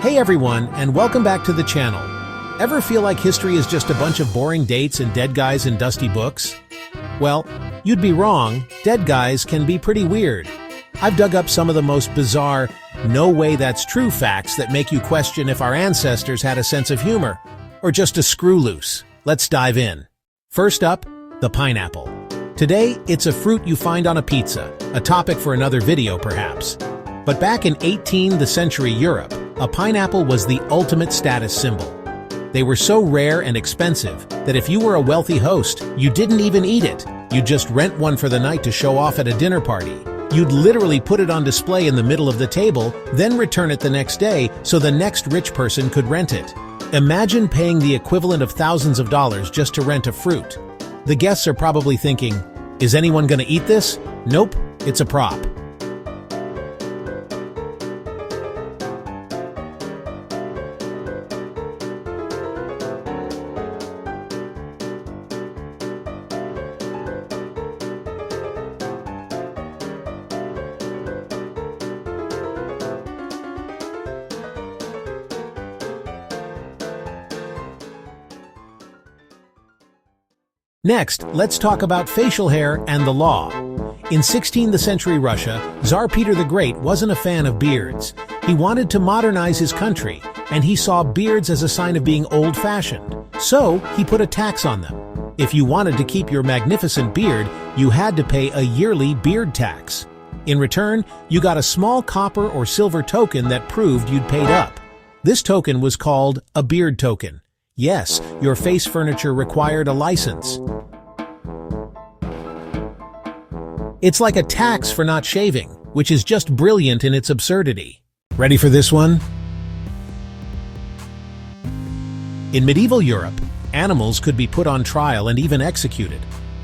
Hey everyone, and welcome back to the channel. Ever feel like history is just a bunch of boring dates and dead guys in dusty books? Well, you'd be wrong. Dead guys can be pretty weird. I've dug up some of the most bizarre, no way that's true facts that make you question if our ancestors had a sense of humor, or just a screw loose. Let's dive in. First up, the pineapple. Today, it's a fruit you find on a pizza, a topic for another video perhaps. But back in 18th century Europe, a pineapple was the ultimate status symbol. They were so rare and expensive that if you were a wealthy host, you didn't even eat it. You'd just rent one for the night to show off at a dinner party. You'd literally put it on display in the middle of the table, then return it the next day so the next rich person could rent it. Imagine paying the equivalent of thousands of dollars just to rent a fruit. The guests are probably thinking, is anyone gonna eat this? Nope, it's a prop. Next, let's talk about facial hair and the law. In 16th century Russia, Tsar Peter the Great wasn't a fan of beards. He wanted to modernize his country, and he saw beards as a sign of being old-fashioned. So, he put a tax on them. If you wanted to keep your magnificent beard, you had to pay a yearly beard tax. In return, you got a small copper or silver token that proved you'd paid up. This token was called a beard token. Yes, your face furniture required a license. It's like a tax for not shaving, which is just brilliant in its absurdity. Ready for this one? In medieval Europe, animals could be put on trial and even executed.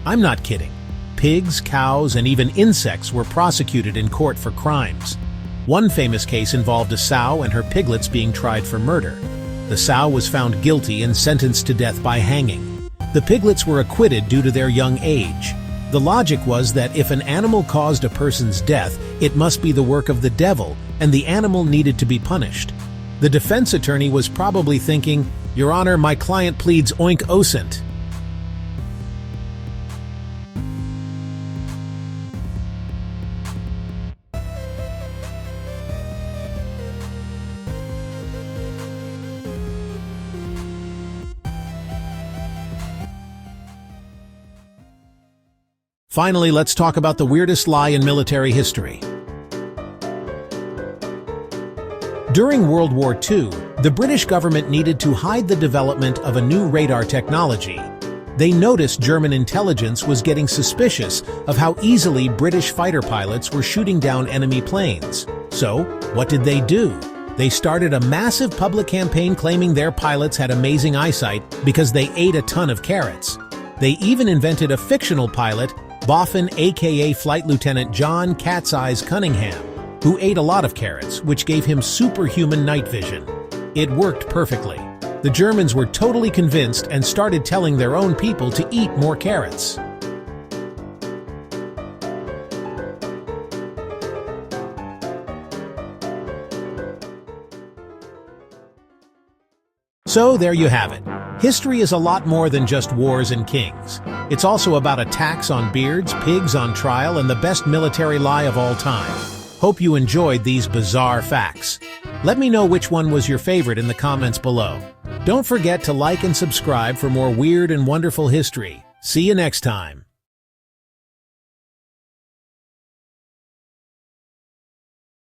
I'm not kidding. Pigs, cows, and even insects were prosecuted in court for crimes. One famous case involved a sow and her piglets being tried for murder. The sow was found guilty and sentenced to death by hanging. The piglets were acquitted due to their young age. The logic was that if an animal caused a person's death, it must be the work of the devil, and the animal needed to be punished. The defense attorney was probably thinking, "Your Honor, my client pleads oink ocent." Finally, let's talk about the weirdest lie in military history. During World War II, the British government needed to hide the development of a new radar technology. They noticed German intelligence was getting suspicious of how easily British fighter pilots were shooting down enemy planes. So, what did they do? They started a massive public campaign claiming their pilots had amazing eyesight because they ate a ton of carrots. They even invented a fictional pilot, Boffin aka Flight Lieutenant John Cat's Eyes Cunningham, who ate a lot of carrots, which gave him superhuman night vision. It worked perfectly. The Germans were totally convinced and started telling their own people to eat more carrots. So there you have it. History is a lot more than just wars and kings. It's also about a tax on beards, pigs on trial, and the best military lie of all time. Hope you enjoyed these bizarre facts. Let me know which one was your favorite in the comments below. Don't forget to like and subscribe for more weird and wonderful history. See you next time.